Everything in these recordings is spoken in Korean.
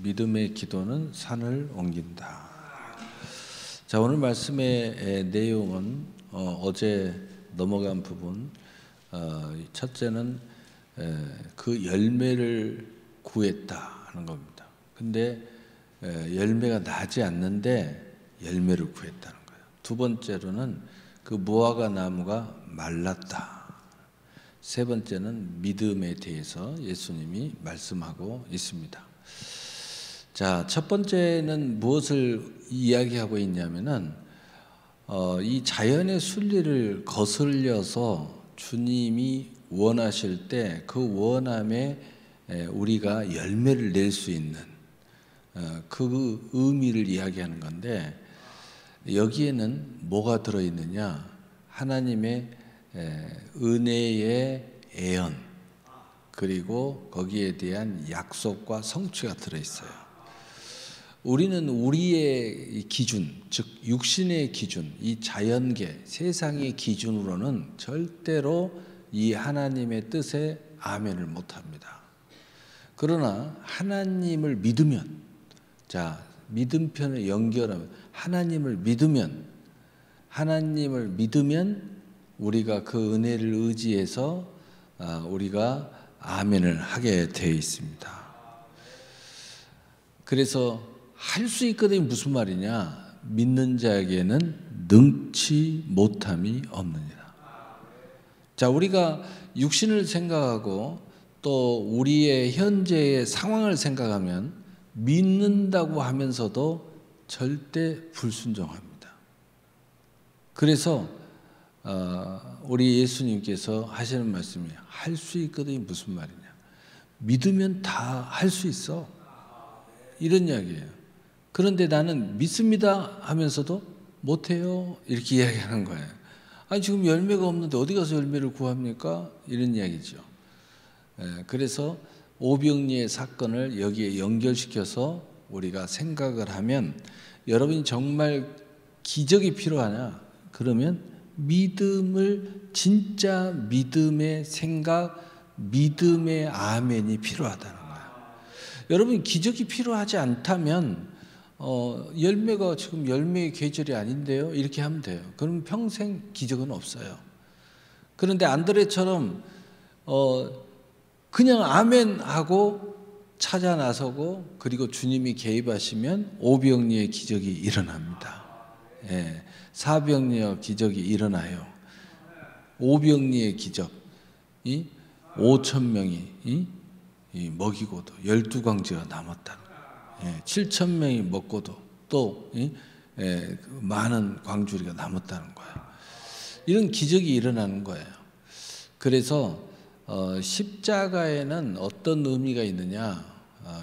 믿음의 기도는 산을 옮긴다. 자, 오늘 말씀의 내용은 어제 넘어간 부분, 첫째는 그 열매를 구했다 하는 겁니다. 근데 열매가 나지 않는데 열매를 구했다는 거예요. 두 번째로는 그 무화과 나무가 말랐다. 세 번째는 믿음에 대해서 예수님이 말씀하고 있습니다. 자, 첫 번째는 무엇을 이야기하고 있냐면은 이 자연의 순리를 거슬려서 주님이 원하실 때 그 원함에 우리가 열매를 낼 수 있는 그 의미를 이야기하는 건데, 여기에는 뭐가 들어있느냐? 하나님의 은혜의 애언, 그리고 거기에 대한 약속과 성취가 들어있어요. 우리는 우리의 기준, 즉 육신의 기준, 이 자연계, 세상의 기준으로는 절대로 이 하나님의 뜻에 아멘을 못합니다. 그러나 하나님을 믿으면, 자, 믿음편을 연결하면 하나님을 믿으면 우리가 그 은혜를 의지해서 우리가 아멘을 하게 되어 있습니다. 그래서 할 수 있거든요. 무슨 말이냐? 믿는 자에게는 능치 못함이 없느니라. 자, 우리가 육신을 생각하고 또 우리의 현재의 상황을 생각하면 믿는다고 하면서도 절대 불순종합니다. 그래서 우리 예수님께서 하시는 말씀이 할 수 있거든요. 무슨 말이냐? 믿으면 다 할 수 있어. 이런 이야기예요. 그런데 나는 믿습니다 하면서도 못해요. 이렇게 이야기하는 거예요. 아니, 지금 열매가 없는데 어디 가서 열매를 구합니까? 이런 이야기죠. 그래서 오병이의 사건을 여기에 연결시켜서 우리가 생각을 하면, 여러분이 정말 기적이 필요하냐? 그러면 믿음을, 진짜 믿음의 생각, 믿음의 아멘이 필요하다는 거예요. 여러분, 기적이 필요하지 않다면 열매가 지금 열매의 계절이 아닌데요, 이렇게 하면 돼요. 그럼 평생 기적은 없어요. 그런데 안드레처럼 그냥 아멘 하고 찾아 나서고, 그리고 주님이 개입하시면 오병이의 기적이 일어납니다. 예, 사병리의 기적이 일어나요. 오병이의 기적, 5,000명이 먹이고도 12광지가 남았다는 거예요. 7,000명이 먹고도 또 많은 광주리가 남았다는 거예요. 이런 기적이 일어나는 거예요. 그래서 십자가에는 어떤 의미가 있느냐?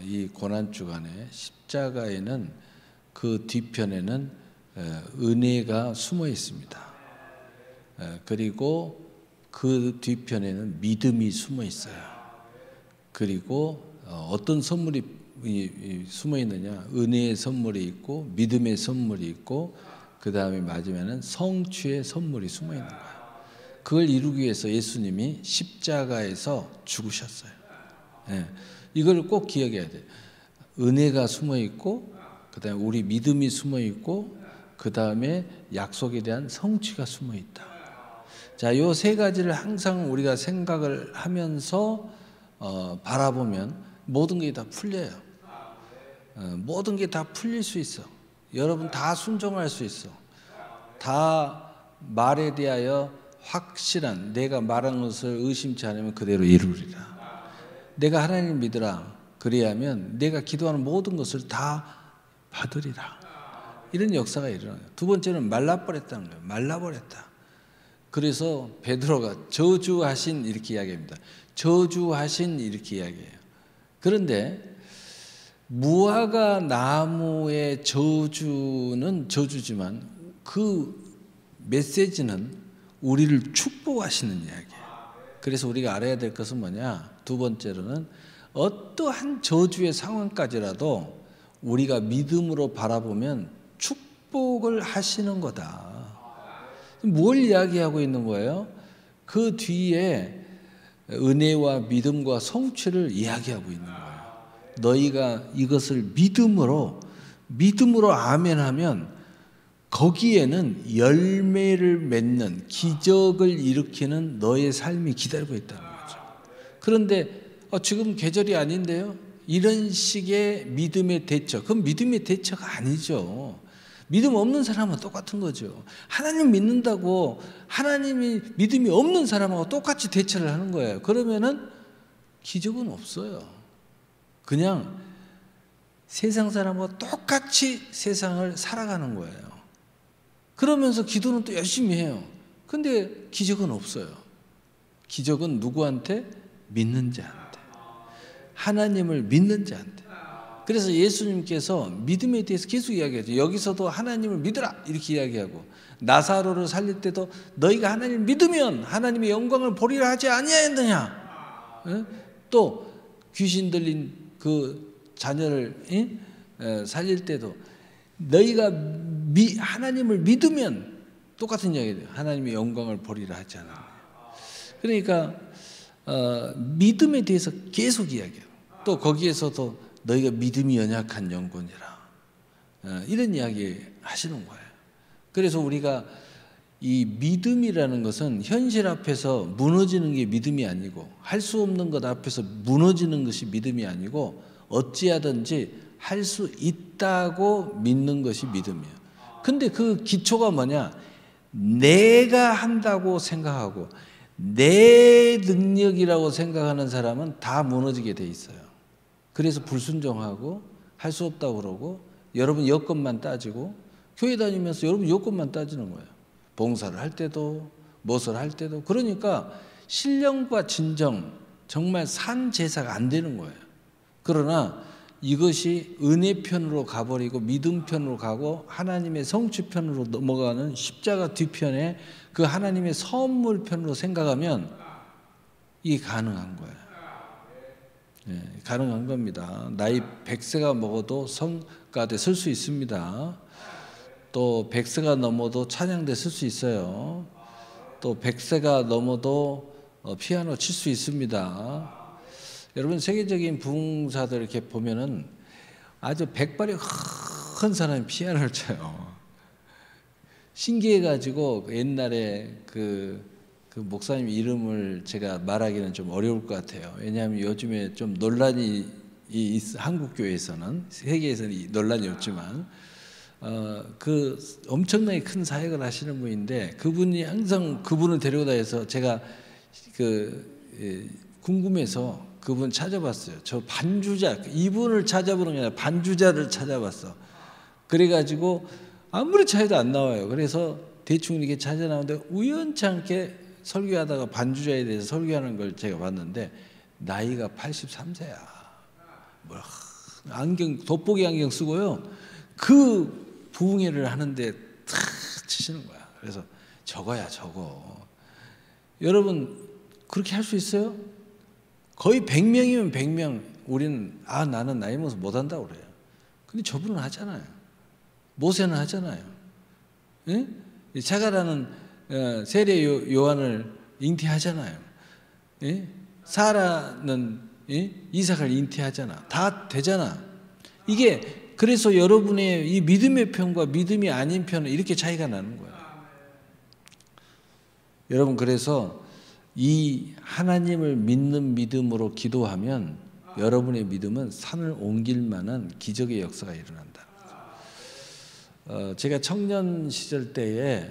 이 고난주간에 십자가에는 그 뒤편에는 은혜가 숨어 있습니다. 그리고 그 뒤편에는 믿음이 숨어 있어요. 그리고 어떤 선물이 숨어 있느냐? 은혜의 선물이 있고 믿음의 선물이 있고, 그 다음에 맞으면은 성취의 선물이 숨어 있는 거예요. 그걸 이루기 위해서 예수님이 십자가에서 죽으셨어요. 이걸 꼭 기억해야 돼요. 은혜가 숨어 있고, 그 다음에 우리 믿음이 숨어 있고, 그 다음에 약속에 대한 성취가 숨어 있다. 자, 요 세 가지를 항상 우리가 생각을 하면서 바라보면 모든 게 다 풀려요. 모든 게 다 풀릴 수 있어. 여러분 다 순종할 수 있어. 다 말에 대하여 확실한, 내가 말한 것을 의심치 않으면 그대로 이루리라. 내가 하나님을 믿으라. 그래야면 내가 기도하는 모든 것을 다 받으리라. 이런 역사가 일어나요. 두 번째는 말라버렸다는 거예요. 말라버렸다. 그래서 베드로가 저주하신 이렇게 이야기합니다. 저주하신 이렇게 이야기해요. 그런데 무화과 나무의 저주는 저주지만 그 메시지는 우리를 축복하시는 이야기예요. 그래서 우리가 알아야 될 것은 뭐냐? 두 번째로는 어떠한 저주의 상황까지라도 우리가 믿음으로 바라보면 축복을 하시는 거다. 뭘 이야기하고 있는 거예요? 그 뒤에 은혜와 믿음과 성취를 이야기하고 있는 거예요. 너희가 이것을 믿음으로 아멘하면 거기에는 열매를 맺는 기적을 일으키는 너의 삶이 기다리고 있다는 거죠. 그런데 지금 계절이 아닌데요? 이런 식의 믿음의 대처, 그건 믿음의 대처가 아니죠. 믿음 없는 사람은 똑같은 거죠. 하나님 믿는다고 하나님이 믿음이 없는 사람하고 똑같이 대처를 하는 거예요. 그러면은 기적은 없어요. 그냥 세상 사람하고 똑같이 세상을 살아가는 거예요. 그러면서 기도는 또 열심히 해요. 근데 기적은 없어요. 기적은 누구한테? 믿는 자한테. 하나님을 믿는 자한테. 그래서 예수님께서 믿음에 대해서 계속 이야기하죠. 여기서도 하나님을 믿으라 이렇게 이야기하고, 나사로를 살릴 때도 너희가 하나님을 믿으면 하나님의 영광을 보리라 하지 아니하였느냐. 또 귀신 들린 그 자녀를 살릴 때도 너희가 하나님을 믿으면 똑같은 이야기예요. 하나님의 영광을 보리라 하지 않았느냐. 그러니까 믿음에 대해서 계속 이야기해요. 또 거기에서도 너희가 믿음이 연약한 영혼이라 이런 이야기 하시는 거예요. 그래서 우리가 이 믿음이라는 것은 현실 앞에서 무너지는 게 믿음이 아니고, 할 수 없는 것 앞에서 무너지는 것이 믿음이 아니고, 어찌하든지 할 수 있다고 믿는 것이 믿음이에요. 근데 그 기초가 뭐냐? 내가 한다고 생각하고 내 능력이라고 생각하는 사람은 다 무너지게 돼 있어요. 그래서 불순종하고 할 수 없다고 그러고, 여러분 여건만 따지고, 교회 다니면서 여러분 여건만 따지는 거예요. 봉사를 할 때도 무엇을 할 때도. 그러니까 신령과 진정, 정말 산 제사가 안 되는 거예요. 그러나 이것이 은혜 편으로 가버리고 믿음 편으로 가고 하나님의 성취 편으로 넘어가는 십자가 뒤편에 그 하나님의 선물 편으로 생각하면 이게 가능한 거예요. 네, 가능한 겁니다. 나이 100세가 먹어도 성가대 쓸 수 있습니다. 또 100세가 넘어도 찬양대 쓸 수 있어요. 또 100세가 넘어도 피아노 칠 수 있습니다. 여러분 세계적인 부흥사들 이렇게 보면은 아주 백발이 큰 사람이 피아노를 쳐요. 신기해가지고 옛날에 그 목사님 이름을 제가 말하기는 좀 어려울 것 같아요. 왜냐하면 요즘에 좀 논란이 한국 교회에서는, 세계에서는 논란이 없지만 그 엄청나게 큰 사역을 하시는 분인데, 그분이 항상 그분을 데리고 다녀서 제가 궁금해서 그분 찾아봤어요. 저 반주자, 이분을 찾아보는 게 아니라 반주자를 찾아봤어. 그래가지고 아무리 찾아도 안 나와요. 그래서 대충 이렇게 찾아 나오는데 우연치 않게 설교하다가 반주자에 대해서 설교하는 걸 제가 봤는데 나이가 83세야. 뭐 돋보기 안경 쓰고요. 그 부흥회를 하는데 탁 치시는 거야. 그래서 저거야 저거. 여러분 그렇게 할 수 있어요? 거의 100명이면 100명 우리는 나는 나이 먹어서 못한다고 그래요. 근데 저분은 하잖아요. 모세는 하잖아요. 예? 자가라는 세례 요한을 잉태하잖아요. 예? 사라는 이삭을 잉태하잖아. 다 되잖아. 이게 그래서 여러분의 이 믿음의 편과 믿음이 아닌 편은 이렇게 차이가 나는 거예요. 여러분 거래서 이 하나님을 믿는 믿음으로 기도하면 여러분의 믿음은 산을 옮길 만한 기적의 역사가 일어난다. 제가 청년 시절 때에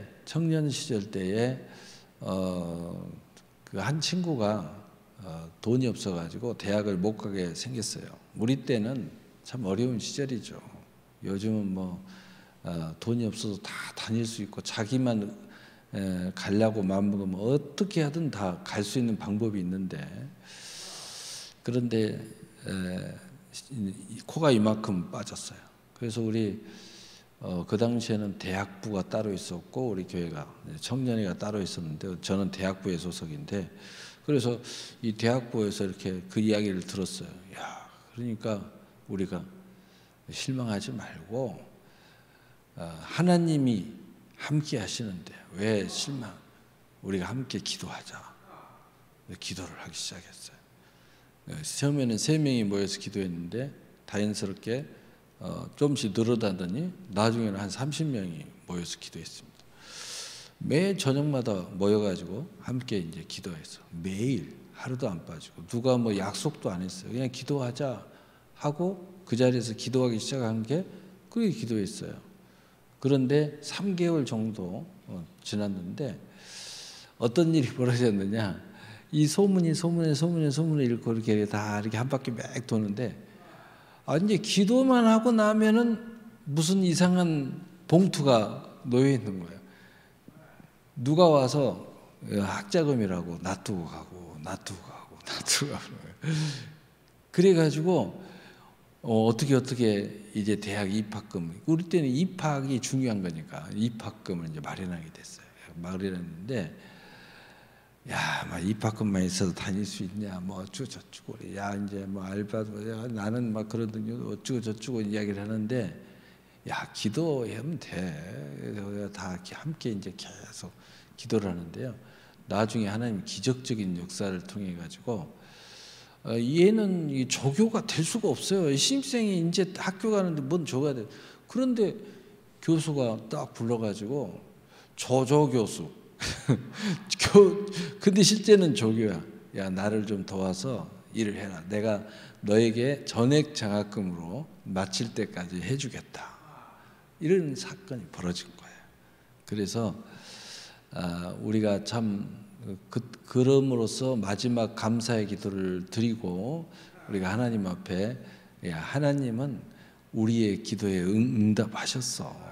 그 한 친구가 돈이 없어가지고 대학을 못 가게 생겼어요. 우리 때는 참 어려운 시절이죠. 요즘은 뭐 돈이 없어서 다 다닐 수 있고 자기만 가려고 마음먹으면 어떻게 하든 다 갈 수 있는 방법이 있는데, 그런데 코가 이만큼 빠졌어요. 그래서 우리 그 당시에는 대학부가 따로 있었고 우리 교회가 청년회가 따로 있었는데 저는 대학부의 소속인데, 그래서 이 대학부에서 이렇게 그 이야기를 들었어요. 야, 그러니까 우리가 실망하지 말고 하나님이 함께 하시는데 왜 실망? 우리가 함께 기도하자. 기도를 하기 시작했어요. 처음에는 3명이 모여서 기도했는데 자연스럽게 조금씩 늘어나더니 나중에는 한 30명이 모여서 기도했습니다. 매 저녁마다 모여가지고 함께 이제 기도했어. 매일 하루도 안 빠지고 누가 뭐 약속도 안 했어요. 그냥 기도하자 하고 그 자리에서 기도하기 시작한 게 그게 기도했어요. 그런데 3개월 정도 지났는데 어떤 일이 벌어졌느냐? 이 소문이 읽고 이렇게 다 이렇게 한 바퀴 맥 도는데 이제 기도만 하고 나면은 무슨 이상한 봉투가 놓여 있는 거예요. 누가 와서 학자금이라고 놔두고 가고. 그래가지고 어떻게 이제 대학 입학금, 우리 때는 입학이 중요한 거니까 입학금을 이제 마련하게 됐어요. 마련했는데 막 입학금만 있어도 다닐 수 있냐, 뭐 어쩌고 저쩌고, 이제 뭐 알바도, 나는 막 그러더니 어쩌고 저쩌고 이야기를 하는데, 기도하면 돼. 다 함께 이제 계속 기도를 하는데요. 나중에 하나님 기적적인 역사를 통해 가지고 얘는 이 조교가 될 수가 없어요. 신입생이 이제 학교 가는데 뭔 조가 돼? 그런데 교수가 딱 불러가지고 조교수. 근데 실제는 조교야. 나를 좀 도와서 일을 해라. 내가 너에게 전액 장학금으로 마칠 때까지 해주겠다. 이런 사건이 벌어진 거예요. 그래서 우리가 참 그럼으로써 마지막 감사의 기도를 드리고 우리가 하나님 앞에 하나님은 우리의 기도에 응답하셨어.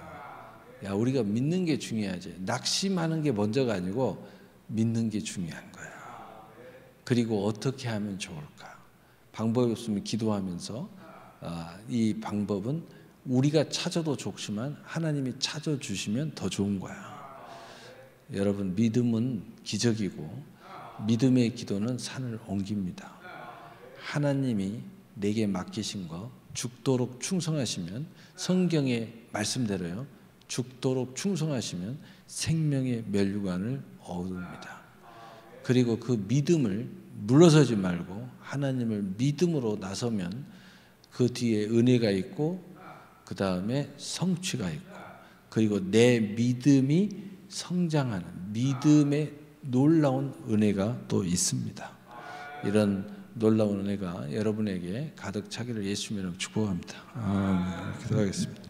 우리가 믿는 게 중요하지. 낙심하는 게 먼저가 아니고 믿는 게 중요한 거야. 그리고 어떻게 하면 좋을까? 방법이 없으면 기도하면서 이 방법은 우리가 찾아도 좋지만 하나님이 찾아주시면 더 좋은 거야. 여러분, 믿음은 기적이고 믿음의 기도는 산을 옮깁니다. 하나님이 내게 맡기신 거 죽도록 충성하시면, 성경의 말씀대로요, 죽도록 충성하시면 생명의 면류관을 얻습니다. 그리고 그 믿음을 물러서지 말고 하나님을 믿음으로 나서면 그 뒤에 은혜가 있고 그 다음에 성취가 있고, 그리고 내 믿음이 성장하는 믿음의 놀라운 은혜가 또 있습니다. 이런 놀라운 은혜가 여러분에게 가득 차기를 예수님으로 축복합니다. 기도하겠습니다.